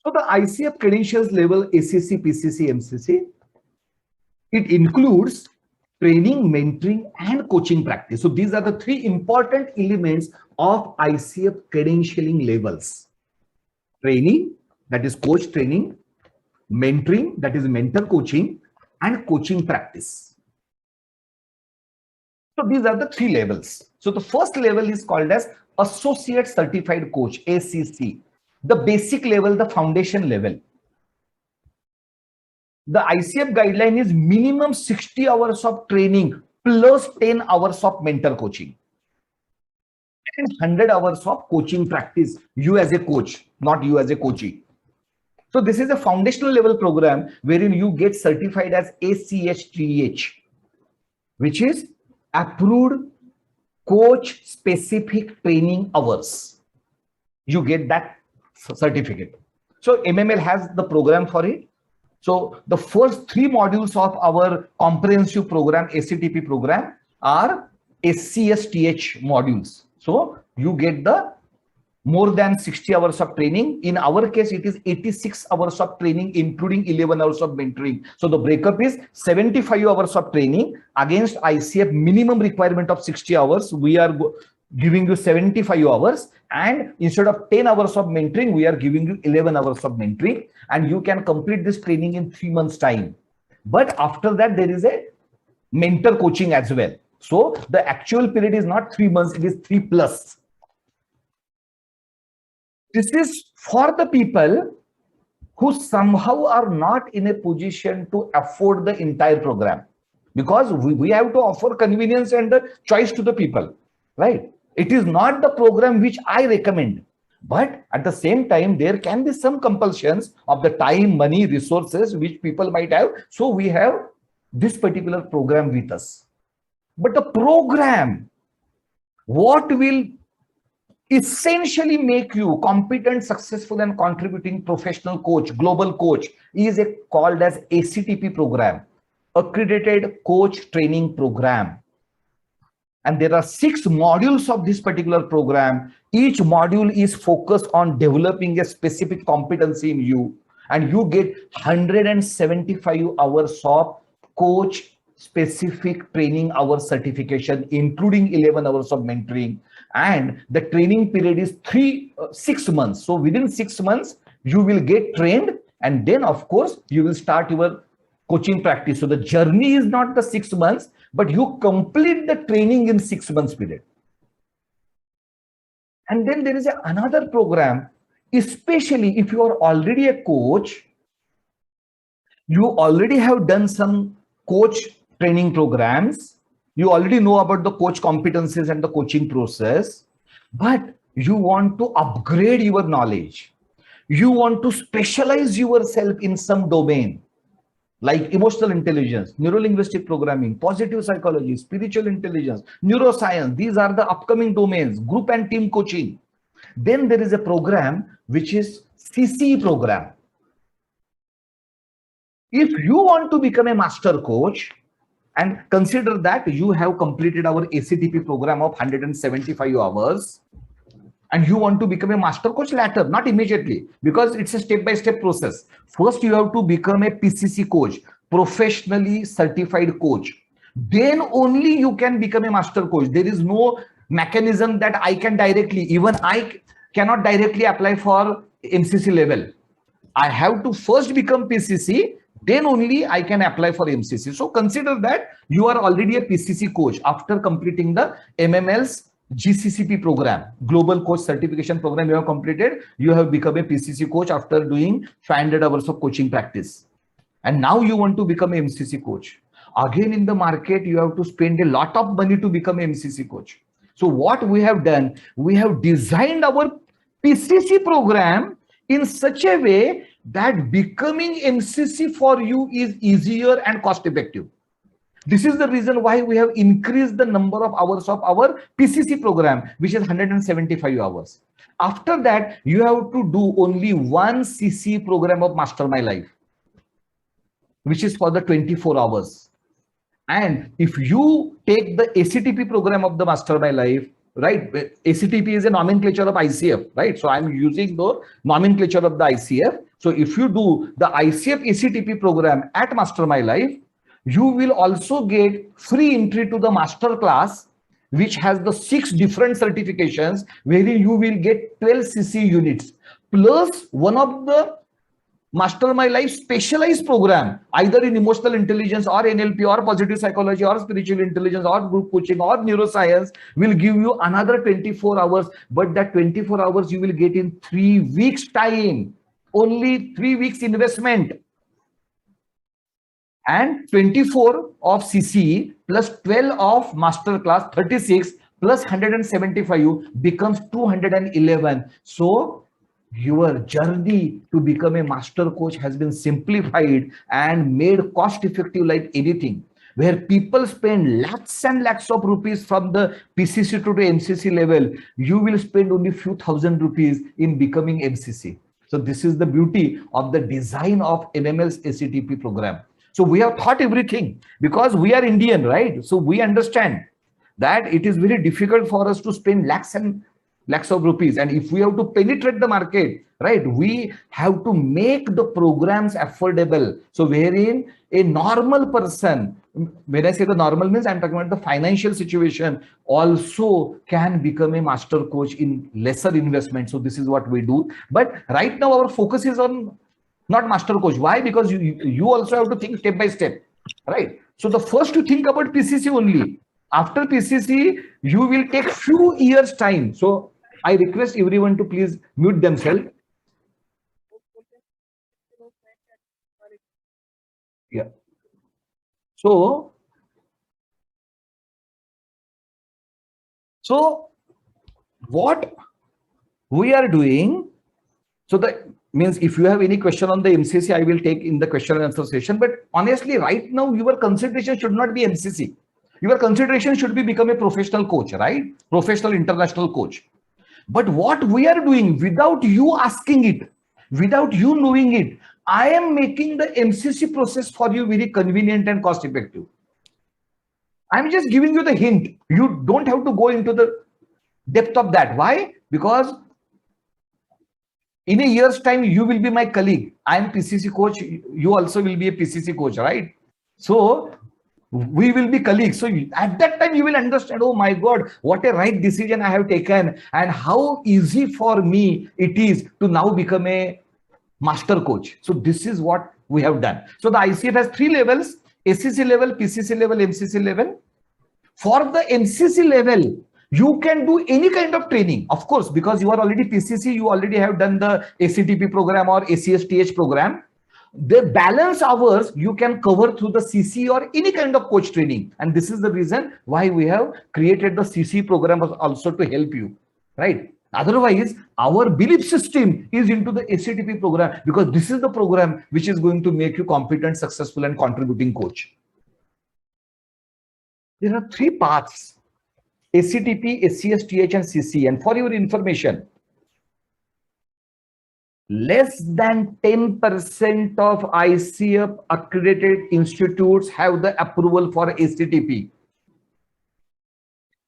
So the ICF credentials level ACC, PCC, MCC, it includes training, mentoring, and coaching practice. So these are the three important elements of ICF credentialing levels. Training, that is coach training, mentoring, that is mentor coaching, and coaching practice. So these are the three levels. So the first level is called as Associate Certified Coach, ACC. The basic level, the foundation level. The ICF guideline is minimum 60 hours of training plus 10 hours of mentor coaching. And 100 hours of coaching practice, you as a coach, not you as a coachee. So this is a foundational level program wherein you get certified as ACHTH, which is approved coach specific training hours. You get that certificate. So MML has the program for it. So the first three modules of our comprehensive program, ACTP program, are SCSTH modules. So you get the more than 60 hours of training. In our case, it is 86 hours of training, including 11 hours of mentoring. So the breakup is 75 hours of training against ICF minimum requirement of 60 hours. We are giving you 75 hours, and instead of 10 hours of mentoring, we are giving you 11 hours of mentoring, and you can complete this training in 3 months time. But after that, there is a mentor coaching as well. So the actual period is not 3 months, it is 3+. This is for the people who somehow are not in a position to afford the entire program, because we have to offer convenience and the choice to the people, right? It is not the program which I recommend, but at the same time, there can be some compulsions of the time, money, resources which people might have. So we have this particular program with us. But the program, what will essentially make you competent, successful, and contributing professional coach, global coach, is called as ACTP program, Accredited Coach Training Program. And there are 6 modules of this particular program. Each module is focused on developing a specific competency in you, and you get 175 hours of coach specific training hour certification, including 11 hours of mentoring. And the training period is 6 months. So within 6 months, you will get trained, and then of course you will start your coaching practice. So the journey is not the 6 months, but you complete the training in 6 months period. And then there is another program, especially if you are already a coach, you already have done some coach training programs, you already know about the coach competencies and the coaching process, but you want to upgrade your knowledge. You want to specialize yourself in some domain, like emotional intelligence, neuro-linguistic programming, positive psychology, spiritual intelligence, neuroscience. These are the upcoming domains, group and team coaching. Then there is a program which is CCE program. If you want to become a master coach, and consider that you have completed our ACTP program of 175 hours, and you want to become a master coach later, not immediately, because it's a step-by-step process. First, you have to become a PCC coach, professionally certified coach. Then only you can become a master coach. There is no mechanism that I can directly, even I cannot directly apply for MCC level. I have to first become PCC, then only I can apply for MCC. So consider that you are already a PCC coach after completing the MML's GCCP program, Global Coach Certification Program. You have completed, you have become a PCC coach after doing 500 hours of coaching practice. And now you want to become a MCC coach. Again, in the market, you have to spend a lot of money to become a MCC coach. So what we have done, we have designed our PCC program in such a way that becoming MCC for you is easier and cost effective. This is the reason why we have increased the number of hours of our PCC program, which is 175 hours. After that, you have to do only one CC program of MasterMyLife, which is for the 24 hours. And if you take the ACTP program of the MasterMyLife, right? ACTP is a nomenclature of ICF, right? So I'm using the nomenclature of the ICF. So if you do the ICF ACTP program at MasterMyLife, you will also get free entry to the master class, which has the 6 different certifications, wherein you will get 12 CC units, plus one of the MasterMyLife specialized program, either in emotional intelligence or NLP or positive psychology or spiritual intelligence or group coaching or neuroscience, will give you another 24 hours. But that 24 hours you will get in 3 weeks time, only 3 weeks investment. And 24 of CC plus 12 of masterclass, 36 plus 175 becomes 211. So your journey to become a master coach has been simplified and made cost effective like anything. Where people spend lakhs and lakhs of rupees from the PCC to the MCC level, you will spend only few thousand rupees in becoming MCC. So this is the beauty of the design of MML's ACTP program. So we have thought everything because we are Indian, right? So we understand that it is very difficult for us to spend lakhs and lakhs of rupees. And if we have to penetrate the market, right, we have to make the programs affordable. So wherein a normal person, when I say the normal means I'm talking about the financial situation, also can become a master coach in lesser investment. So this is what we do. But right now our focus is on not master coach. Why? Because you also have to think step by step, right? So the first you think about PCC only. After PCC, you will take few years time. So I request everyone to please mute themselves. Yeah. So what we are doing, so that means if you have any question on the MCC, I will take in the question and answer session. But honestly, right now, your consideration should not be MCC. Your consideration should be become a professional coach, right? Professional international coach. But what we are doing without you asking it, without you knowing it, I am making the MCC process for you very convenient and cost effective. I'm just giving you the hint. You don't have to go into the depth of that. Why? Because in a year's time, you will be my colleague. I am PCC coach. You also will be a PCC coach, right? So we will be colleagues. So at that time, you will understand, oh my God, what a right decision I have taken and how easy for me it is to now become a master coach. So this is what we have done. So the ICF has 3 levels: ACC level, PCC level, MCC level. For the MCC level, you can do any kind of training, of course, because you are already PCC, you already have done the ACTP program or ACSTH program. The balance hours you can cover through the CC or any kind of coach training. And this is the reason why we have created the CC program also to help you, right? Otherwise, our belief system is into the ACTP program because this is the program which is going to make you competent, successful, and contributing coach. There are 3 paths: ACTP, ACSTH, and CC. And for your information, less than 10% of ICF accredited institutes have the approval for ACTP.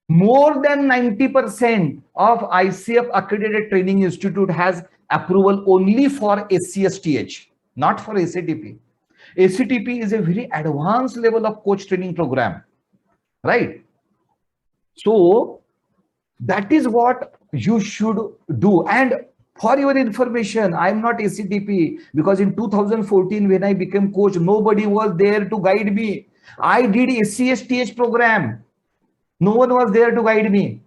More than 90% of ICF accredited training institute has approval only for ACSTH, not for ACTP. ACTP is a very advanced level of coach training program, right? So that is what you should do. And for your information, I am not ACTP because in 2014, when I became coach, nobody was there to guide me. I did ACSTH program. No one was there to guide me.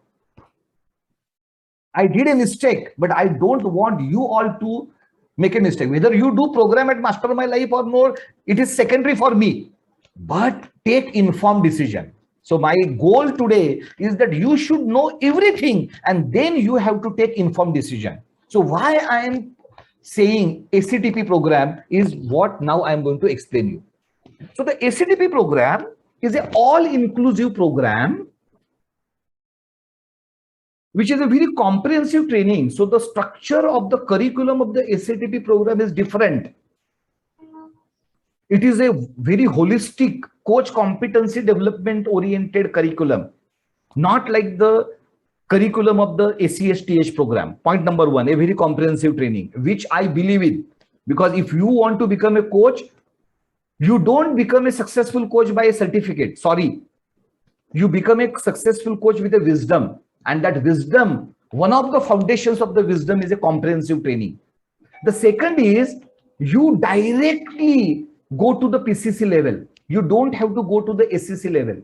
I did a mistake, but I don't want you all to make a mistake. Whether you do program at MasterMyLife or no, it is secondary for me. But take informed decision. So my goal today is that you should know everything and then you have to take informed decision. So why I am saying ACTP program is what now I am going to explain you. So the ACTP program is an all-inclusive program which is a very comprehensive training. So the structure of the curriculum of the ACTP program is different. It is a very holistic coach competency development oriented curriculum, not like the curriculum of the ACSTH program. Point number 1, a very comprehensive training, which I believe in, Because if you want to become a coach, you don't become a successful coach by a certificate. Sorry. You become a successful coach with a wisdom. And that wisdom, one of the foundations of the wisdom is a comprehensive training. The second is you directly go to the PCC level. You don't have to go to the SCC level.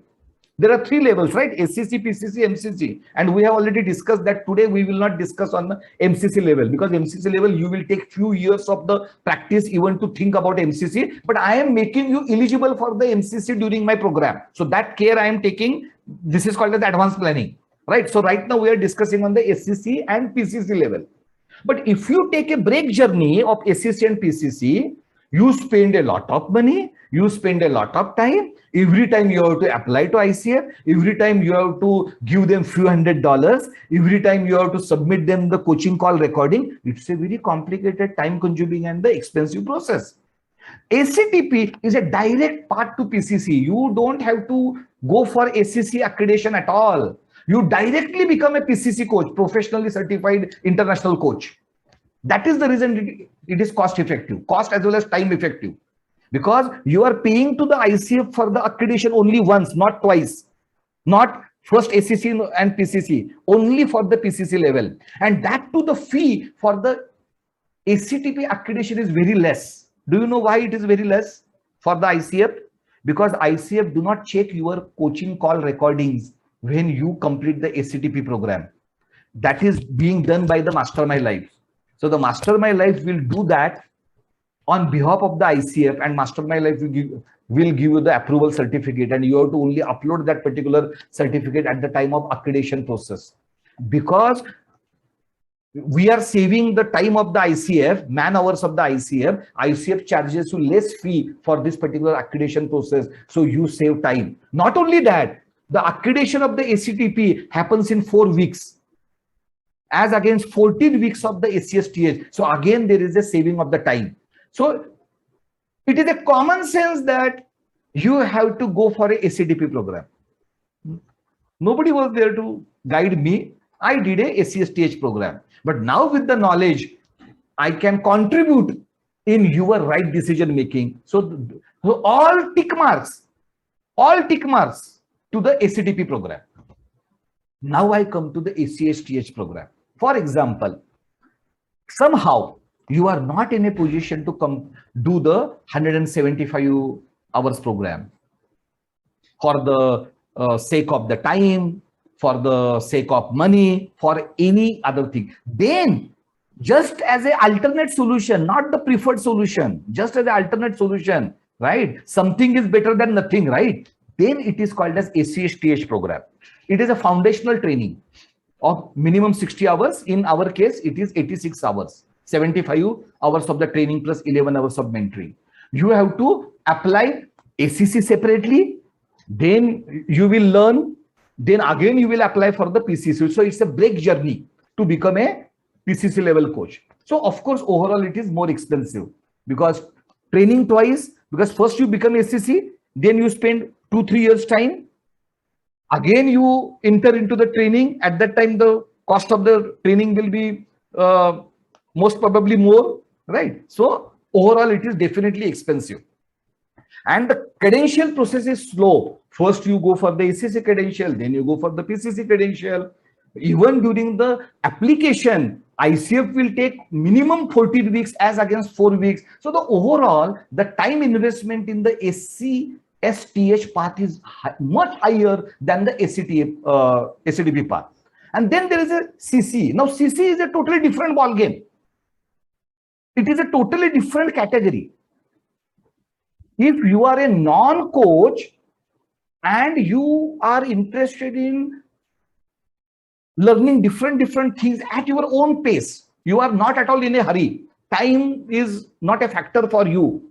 There are 3 levels, right? SCC, PCC, MCC. And we have already discussed that today we will not discuss on the MCC level, because MCC level, you will take few years of the practice even to think about MCC. But I am making you eligible for the MCC during my program. So that care I am taking. This is called as advanced planning, right? So right now we are discussing on the SCC and PCC level. But if you take a break journey of SCC and PCC, you spend a lot of money, you spend a lot of time. Every time you have to apply to ICF, every time you have to give them few $100, every time you have to submit them the coaching call recording. It's a very complicated, time consuming and the expensive process. ACTP is a direct path to PCC. You don't have to go for ACC accreditation at all. You directly become a PCC coach, professionally certified international coach. That is the reason it is cost effective, cost as well as time effective. Because you are paying to the ICF for the accreditation only once, not twice. Not first ACC and PCC, only for the PCC level. And that too, the fee for the ACTP accreditation is very less. Do you know why it is very less for the ICF? Because ICF do not check your coaching call recordings when you complete the ACTP program. That is being done by the MasterMyLife. So the MasterMyLife will do that on behalf of the ICF, and MasterMyLife will give you the approval certificate, and you have to only upload that particular certificate at the time of accreditation process. Because we are saving the time of the ICF, man hours of the ICF. ICF charges you less fee for this particular accreditation process, so you save time. Not only that, the accreditation of the ACTP happens in 4 weeks, as against 14 weeks of the ACSTH. So again, there is a saving of the time. So it is a common sense that you have to go for a ACTP program. Nobody was there to guide me. I did a ACSTH program. But now with the knowledge, I can contribute in your right decision making. So all tick marks to the ACTP program. Now I come to the ACSTH program. For example, somehow you are not in a position to come do the 175 hours program for the sake of the time, for the sake of money, for any other thing. Then just as an alternate solution, not the preferred solution, just as an alternate solution, right? Something is better than nothing, right? Then it is called as ACSTH program. It is a foundational training of minimum 60 hours. In our case, it is 86 hours. 75 hours of the training plus 11 hours of mentoring. You have to apply ACC separately, then you will learn, then again you will apply for the PCC. So it's a break journey to become a PCC level coach. So of course, overall it is more expensive, because training twice, because first you become ACC, then you spend 2-3 years time. Again, you enter into the training. At that time, the cost of the training will be most probably more, right? So overall, it is definitely expensive. And the credential process is slow. First, you go for the ACC credential, then you go for the PCC credential. Even during the application, ICF will take minimum 14 weeks as against 4 weeks. So the overall, the time investment in the ACSTH path is much higher than the ACTP path. And then there is a CC. Now, CC is a totally different ball game. It is a totally different category. If you are a non-coach and you are interested in learning different things at your own pace, you are not at all in a hurry. Time is not a factor for you,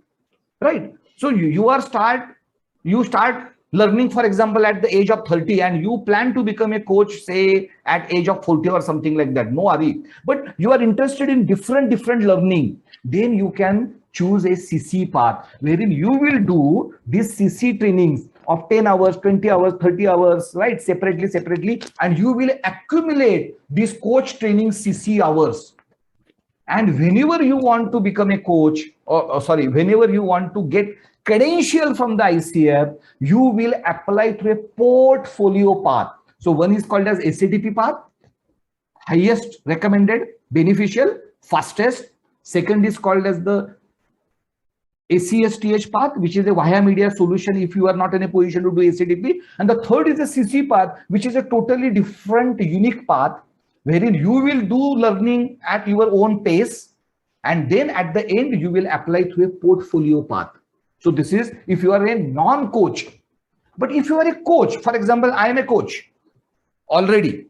right? So you start learning, for example, at the age of 30, and you plan to become a coach, say at age of 40 or something like that. No hurry. But you are interested in different learning. Then you can choose a CC path, wherein you will do these CC trainings of 10 hours, 20 hours, 30 hours, right? Separately, and you will accumulate these coach training CC hours. And whenever you want to become a coach, or sorry, whenever you want to get credential from the ICF, you will apply to a portfolio path. So one is called as ACTP path, highest recommended, beneficial, fastest. Second is called as the ACSTH path, which is a via media solution if you are not in a position to do ACTP. And the third is a CC path, which is a totally different, unique path, wherein you will do learning at your own pace. And then at the end, you will apply to a portfolio path. So this is if you are a non-coach. But if you are a coach, for example, I am a coach already,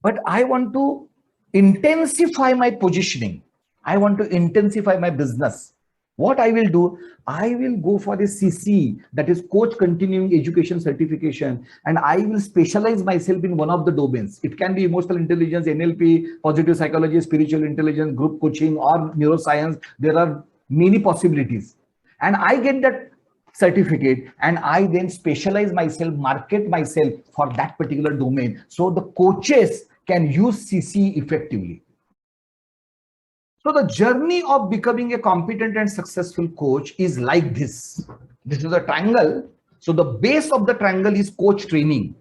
but I want to intensify my positioning. I want to intensify my business. What I will do, I will go for a CC, that is Coach Continuing Education Certification, and I will specialize myself in one of the domains. It can be emotional intelligence, NLP, positive psychology, spiritual intelligence, group coaching, or neuroscience. There are many possibilities. And I get that certificate, and I then specialize myself, market myself for that particular domain. So the coaches can use CC effectively. So the journey of becoming a competent and successful coach is like this. This is a triangle. So the base of the triangle is coach training.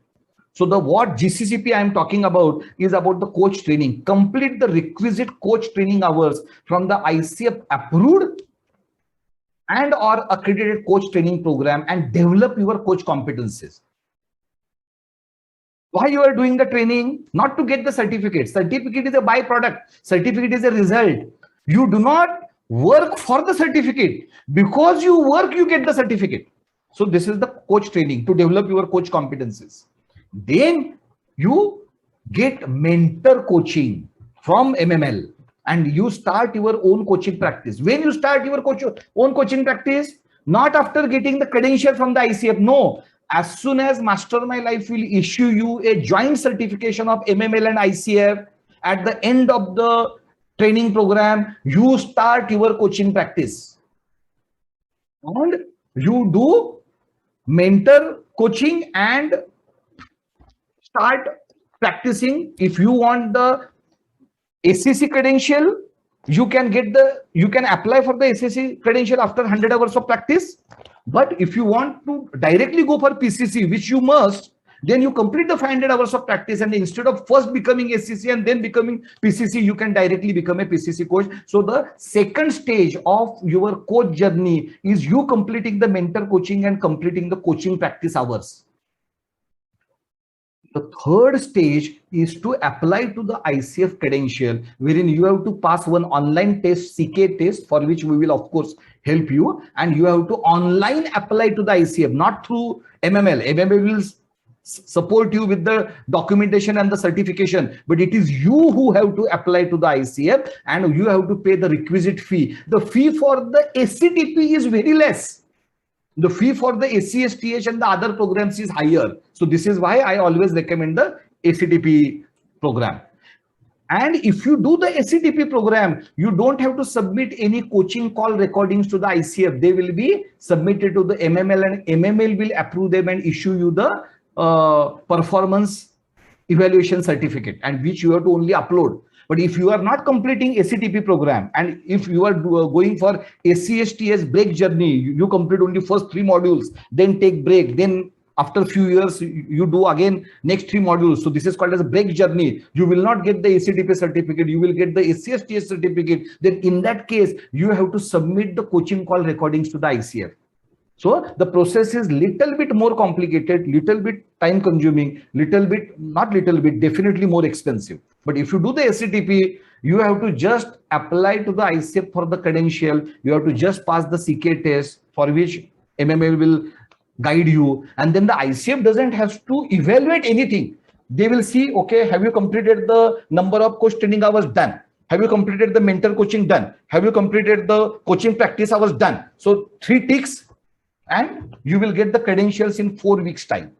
So the what GCCP I am talking about is about the coach training. Complete the requisite coach training hours from the ICF approved and or accredited coach training program and develop your coach competencies. Why you are doing the training? Not to get the certificate. Certificate is a byproduct. Certificate is a result. You do not work for the certificate. Because you work, you get the certificate. So this is the coach training to develop your coach competencies. Then you get mentor coaching from MML and you start your own coaching practice. When you start your own coaching practice, not after getting the credential from the ICF, no. As soon as MasterMyLife will issue you a joint certification of MML and ICF, at the end of the training program, you start your coaching practice. And you do mentor coaching and start practicing. If you want the ACC credential, you can apply for the ACC credential after 100 hours of practice. But if you want to directly go for PCC, which you must, then you complete the 500 hours of practice, and instead of first becoming ACC and then becoming PCC, you can directly become a PCC coach. So the second stage of your coach journey is you completing the mentor coaching and completing the coaching practice hours. The third stage is to apply to the ICF credential, wherein you have to pass one online test, CK test, for which we will of course help you, and you have to online apply to the ICF, not through MML. MML will support you with the documentation and the certification, but it is you who have to apply to the ICF, and you have to pay the requisite fee. The fee for the ACTP is very less. The fee for the ACSTH and the other programs is higher. So this is why I always recommend the ACTP program. And if you do the ACTP program, you don't have to submit any coaching call recordings to the ICF. They will be submitted to the MML, and MML will approve them and issue you the performance evaluation certificate, and which you have to only upload. But if you are not completing ACTP program, and if you are going for ACSTS break journey, you complete only first 3 modules, then take break, then after a few years, you do again next 3 modules. So this is called as a break journey. You will not get the ACTP certificate. You will get the ACSTS certificate. Then in that case, you have to submit the coaching call recordings to the ICF. So the process is little bit more complicated, little bit time consuming, definitely more expensive. But if you do the ACTP, you have to just apply to the ICF for the credential. You have to just pass the CK test, for which MML will guide you. And then the ICF doesn't have to evaluate anything. They will see, okay, have you completed the number of coach training hours? Done. Have you completed the mentor coaching? Done. Have you completed the coaching practice hours? Done. So 3 ticks, and you will get the credentials in 4 weeks time.